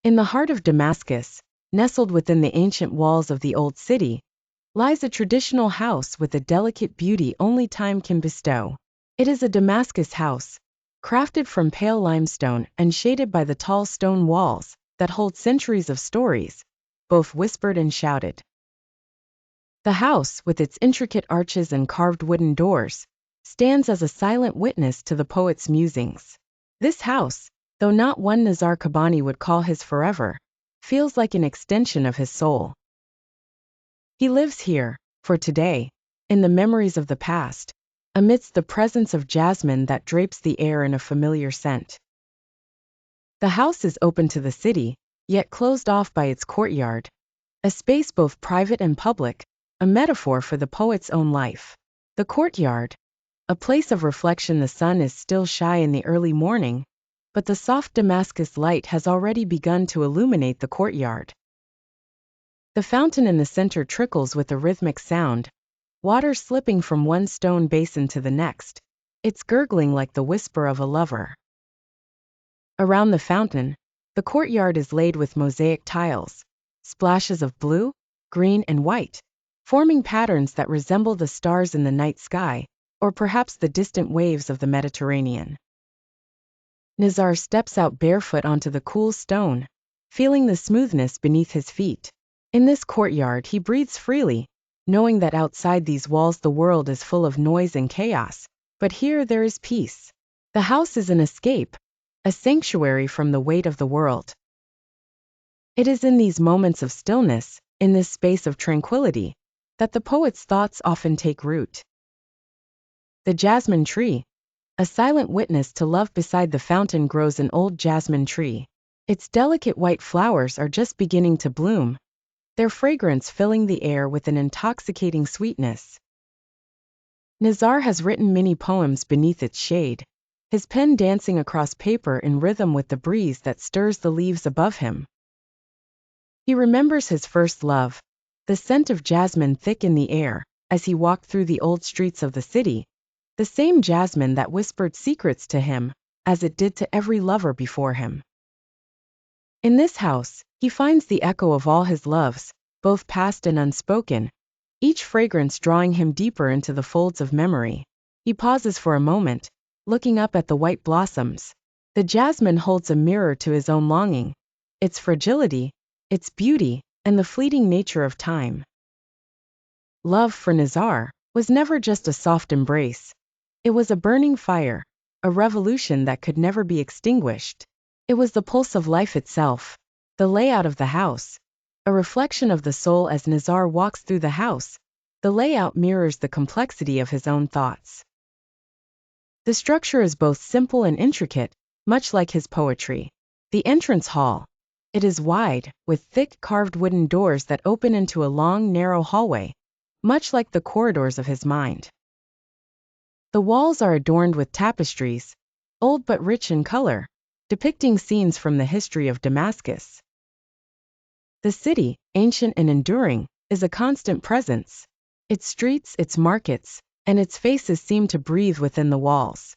In the heart of Damascus, nestled within the ancient walls of the old city, lies a traditional house with a delicate beauty only time can bestow. It is a Damascus house, crafted from pale limestone and shaded by the tall stone walls that hold centuries of stories, both whispered and shouted. The house, with its intricate arches and carved wooden doors, stands as a silent witness to the poet's musings. This house, though not one Nizar Qabbani would call his forever, feels like an extension of his soul. He lives here, for today, in the memories of the past, amidst the presence of jasmine that drapes the air in a familiar scent. The house is open to the city, yet closed off by its courtyard, a space both private and public, a metaphor for the poet's own life. The courtyard, a place of reflection. The sun is still shy in the early morning, but the soft Damascus light has already begun to illuminate the courtyard. The fountain in the center trickles with a rhythmic sound, water slipping from one stone basin to the next, its gurgling like the whisper of a lover. Around the fountain, the courtyard is laid with mosaic tiles, splashes of blue, green, and white, forming patterns that resemble the stars in the night sky, or perhaps the distant waves of the Mediterranean. Nizar steps out barefoot onto the cool stone, feeling the smoothness beneath his feet. In this courtyard he breathes freely, knowing that outside these walls the world is full of noise and chaos, but here there is peace. The house is an escape, a sanctuary from the weight of the world. It is in these moments of stillness, in this space of tranquility, that the poet's thoughts often take root. The jasmine tree, a silent witness to love. Beside the fountain grows an old jasmine tree. Its delicate white flowers are just beginning to bloom, their fragrance filling the air with an intoxicating sweetness. Nizar has written many poems beneath its shade, his pen dancing across paper in rhythm with the breeze that stirs the leaves above him. He remembers his first love, the scent of jasmine thick in the air, as he walked through the old streets of the city, the same jasmine that whispered secrets to him, as it did to every lover before him. In this house, he finds the echo of all his loves, both past and unspoken, each fragrance drawing him deeper into the folds of memory. He pauses for a moment, looking up at the white blossoms. The jasmine holds a mirror to his own longing, its fragility, its beauty, and the fleeting nature of time. Love for Nizar was never just a soft embrace. It was a burning fire, a revolution that could never be extinguished. It was the pulse of life itself, the layout of the house, a reflection of the soul. As Nizar walks through the house, the layout mirrors the complexity of his own thoughts. The structure is both simple and intricate, much like his poetry. The entrance hall. It is wide, with thick carved wooden doors that open into a long, narrow hallway, much like the corridors of his mind. The walls are adorned with tapestries, old but rich in color, depicting scenes from the history of Damascus. The city, ancient and enduring, is a constant presence. Its streets, its markets, and its faces seem to breathe within the walls.